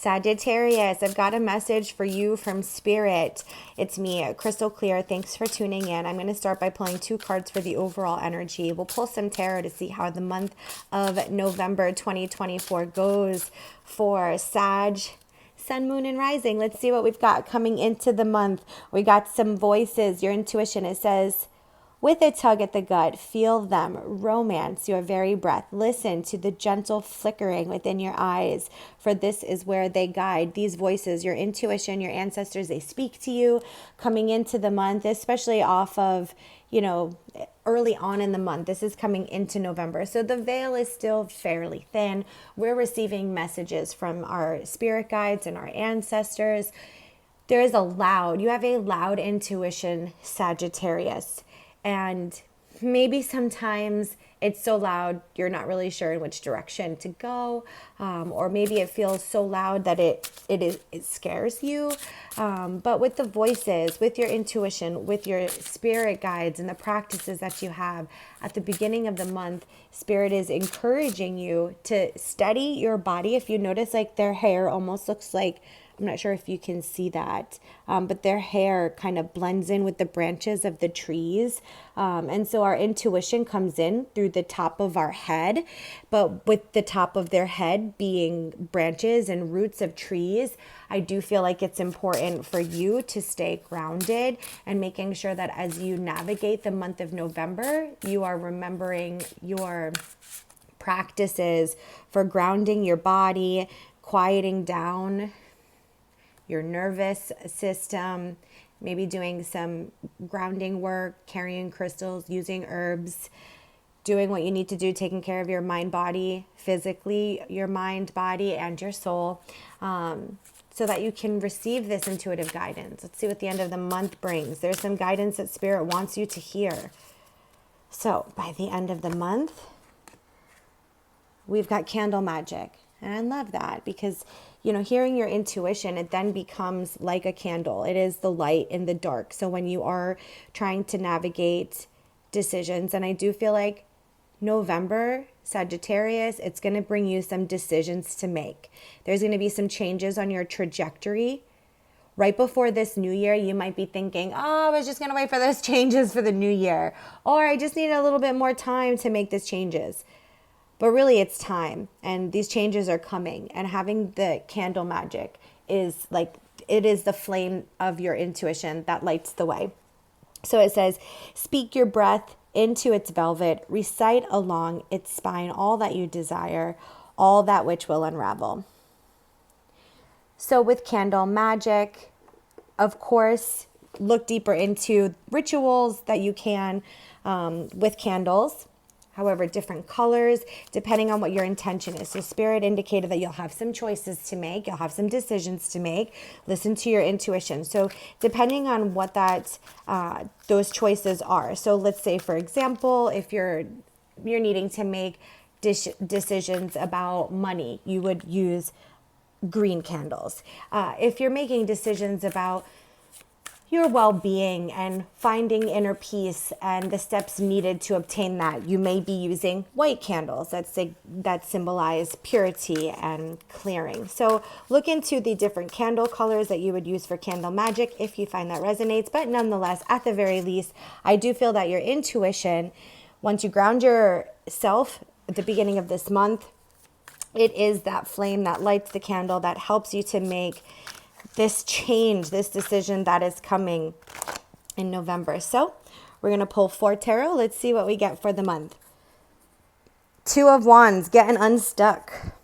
Sagittarius, I've got a message for you from Spirit. It's me, Krystal Clear. Thanks for tuning in. I'm going to start by pulling 2 cards for the overall energy. We'll pull some tarot to see how the month of November 2024 goes for Sag, Sun, Moon, and Rising. Let's see what we've got coming into the month. We got some voices, your intuition. It says, with a tug at the gut, feel them, romance your very breath. Listen to the gentle flickering within your eyes, for this is where they guide. These voices, your intuition, your ancestors, they speak to you coming into the month, especially off of, early on in the month. This is coming into November. So the veil is still fairly thin. We're receiving messages from our spirit guides and our ancestors. You have a loud intuition, Sagittarius. And maybe sometimes it's so loud you're not really sure in which direction to go, or maybe it feels so loud that it scares you. But with the voices, with your intuition, with your spirit guides and the practices that you have at the beginning of the month, Spirit is encouraging you to steady your body. If you notice, like their hair almost looks like, I'm not sure if you can see that, but their hair kind of blends in with the branches of the trees. And so our intuition comes in through the top of our head, but with the top of their head being branches and roots of trees, I do feel like it's important for you to stay grounded and making sure that as you navigate the month of November, you are remembering your practices for grounding your body, quieting down your nervous system, maybe doing some grounding work, carrying crystals, using herbs, doing what you need to do, taking care of your mind, body, physically, your mind, body, and your soul, so that you can receive this intuitive guidance. Let's see what the end of the month brings. There's some guidance that Spirit wants you to hear. So by the end of the month, we've got candle magic. And I love that because, hearing your intuition, it then becomes like a candle. It is the light in the dark. So when you are trying to navigate decisions, and I do feel like November, Sagittarius, it's going to bring you some decisions to make. There's going to be some changes on your trajectory. Right before this new year, you might be thinking, I was just going to wait for those changes for the new year. Or I just need a little bit more time to make these changes. But really it's time, and these changes are coming, and having the candle magic is like, it is the flame of your intuition that lights the way. So it says, speak your breath into its velvet, recite along its spine all that you desire, all that which will unravel. So with candle magic, of course, look deeper into rituals that you can with candles. However, different colors, depending on what your intention is. So Spirit indicated that you'll have some choices to make. You'll have some decisions to make. Listen to your intuition. So depending on what those choices are. So let's say, for example, if you're needing to make decisions about money, you would use green candles. If you're making decisions about your well-being and finding inner peace and the steps needed to obtain that, you may be using white candles that symbolize purity and clearing. So look into the different candle colors that you would use for candle magic if you find that resonates. But nonetheless, at the very least, I do feel that your intuition, once you ground yourself at the beginning of this month, it is that flame that lights the candle that helps you to make this change, this decision that is coming in November. So we're going to pull 4 tarot. Let's see what we get for the month. 2 of Wands, getting unstuck.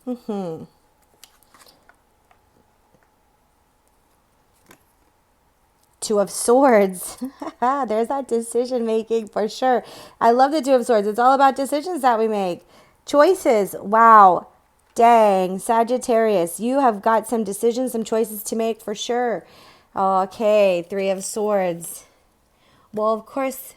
2 of Swords. There's that decision making for sure. I love the 2 of Swords. It's all about decisions that we make. Choices. Wow. Dang, Sagittarius, you have got some decisions, some choices to make for sure. Okay, 3 of Swords. Well, of course,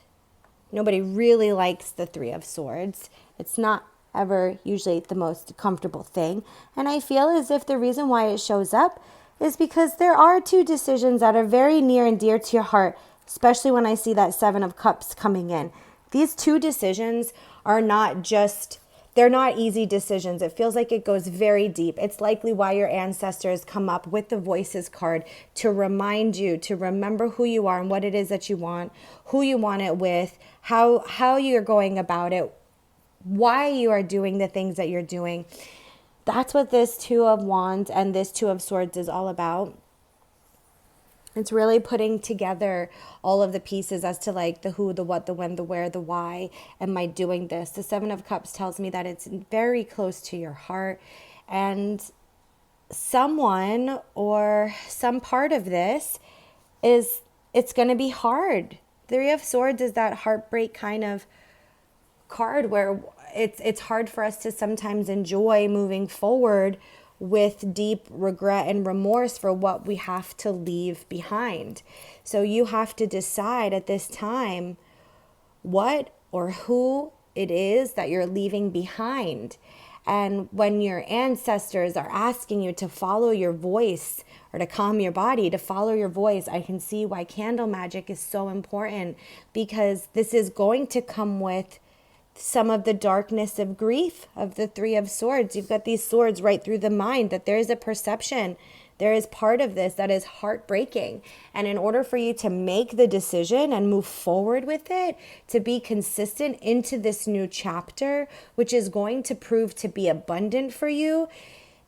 nobody really likes the 3 of Swords. It's not ever usually the most comfortable thing. And I feel as if the reason why it shows up is because there are 2 decisions that are very near and dear to your heart, especially when I see that 7 of Cups coming in. These 2 decisions are not just they're not easy decisions. It feels like it goes very deep. It's likely why your ancestors come up with the Voices card to remind you to remember who you are and what it is that you want, who you want it with, how you're going about it, why you are doing the things that you're doing. That's what this Two of Wands and this Two of Swords is all about. It's really putting together all of the pieces as to like the who, the what, the when, the where, the why am I doing this. The Seven of Cups tells me that it's very close to your heart, and someone or some part of this it's going to be hard. Three of Swords is that heartbreak kind of card where it's hard for us to sometimes enjoy moving forward with deep regret and remorse for what we have to leave behind. So you have to decide at this time what or who it is that you're leaving behind. And when your ancestors are asking you to follow your voice or to calm your body, to follow your voice, I can see why candle magic is so important, because this is going to come with some of the darkness of grief of the Three of Swords. You've got these swords right through the mind, that there is a perception. There is part of this that is heartbreaking. And in order for you to make the decision and move forward with it, to be consistent into this new chapter, which is going to prove to be abundant for you,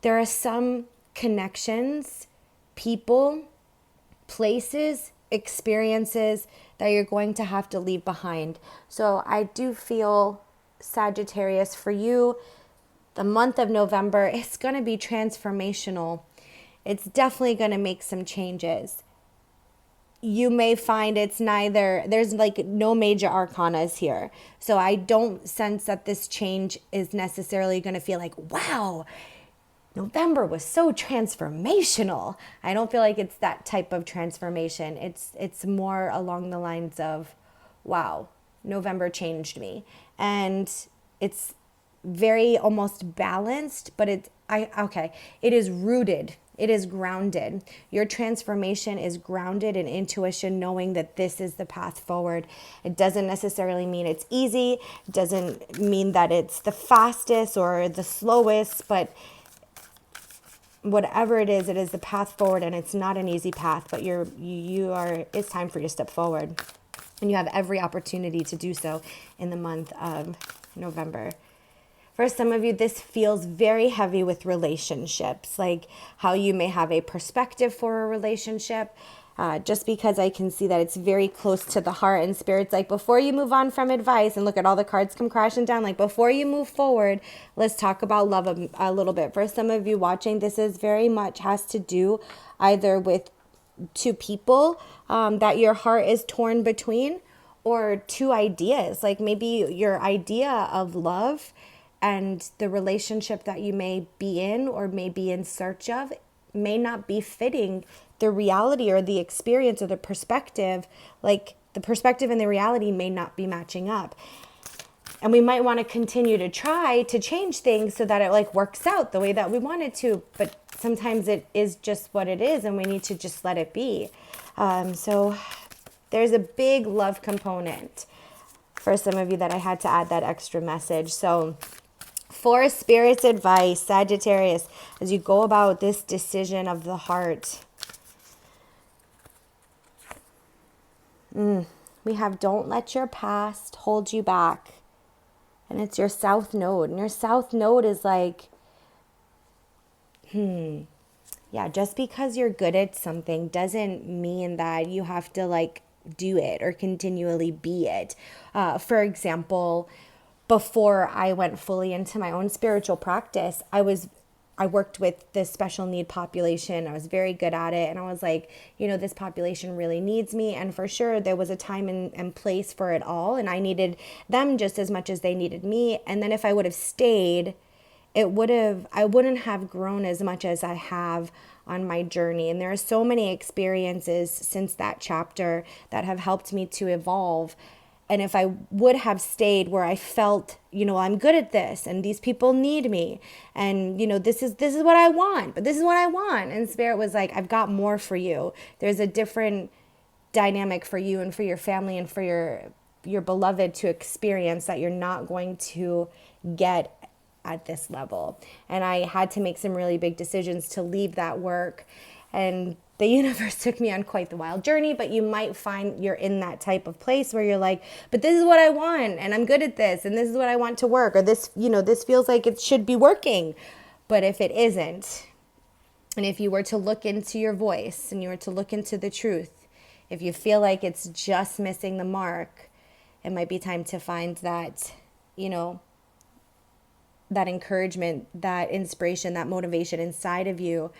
there are some connections, people, places, experiences that you're going to have to leave behind. So I do feel, Sagittarius, for you, the month of November is going to be transformational. It's definitely going to make some changes. You may find it's neither, there's like no major arcanas here. So I don't sense that this change is necessarily going to feel like, wow, November was so transformational. I don't feel like it's that type of transformation. It's more along the lines of, wow, November changed me. And it's very almost balanced, but it is rooted. It is grounded. Your transformation is grounded in intuition, knowing that this is the path forward. It doesn't necessarily mean it's easy. It doesn't mean that it's the fastest or the slowest, but whatever it is the path forward, and it's not an easy path, but it's time for you to step forward. And you have every opportunity to do so in the month of November. For some of you, this feels very heavy with relationships, like how you may have a perspective for a relationship, just because I can see that it's very close to the heart, and Spirit's like, before you move on from advice, and look at all the cards come crashing down, like before you move forward, let's talk about love a little bit. For some of you watching, this is very much has to do either with two people that your heart is torn between, or two ideas, like maybe your idea of love and the relationship that you may be in or may be in search of may not be fitting the reality or the experience or the perspective. Like the perspective and the reality may not be matching up. And we might want to continue to try to change things so that it like works out the way that we want it to. But sometimes it is just what it is, and we need to just let it be. So there's a big love component for some of you that I had to add that extra message. So for Spirit's advice, Sagittarius, as you go about this decision of the heart, we have don't let your past hold you back. And it's your South Node. And your South Node is like, just because you're good at something doesn't mean that you have to like do it or continually be it. For example, before I went fully into my own spiritual practice, I worked with this special need population. I was very good at it. And I was like, this population really needs me. And for sure, there was a time and place for it all. And I needed them just as much as they needed me. And then if I would have stayed, I wouldn't have grown as much as I have on my journey. And there are so many experiences since that chapter that have helped me to evolve. And if I would have stayed where I felt, I'm good at this and these people need me and, this is what I want, but this is what I want. And Spirit was like, I've got more for you. There's a different dynamic for you and for your family and for your beloved to experience that you're not going to get at this level. And I had to make some really big decisions to leave that work. And the universe took me on quite the wild journey, but you might find you're in that type of place where you're like, but this is what I want, and I'm good at this, and this is what I want to work, or this, this feels like it should be working. But if it isn't, and if you were to look into your voice and you were to look into the truth, if you feel like it's just missing the mark, it might be time to find that, that encouragement, that inspiration, that motivation inside of you,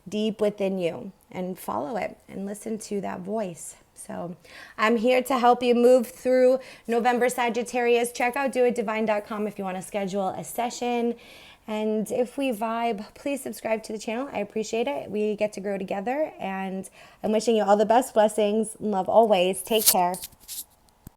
deep within you, and follow it and listen to that voice. So I'm here to help you move through November, Sagittarius. Check out doitdivine.com if you want to schedule a session. And if we vibe, please subscribe to the channel. I appreciate it. We get to grow together. And I'm wishing you all the best blessings. Love always. Take care.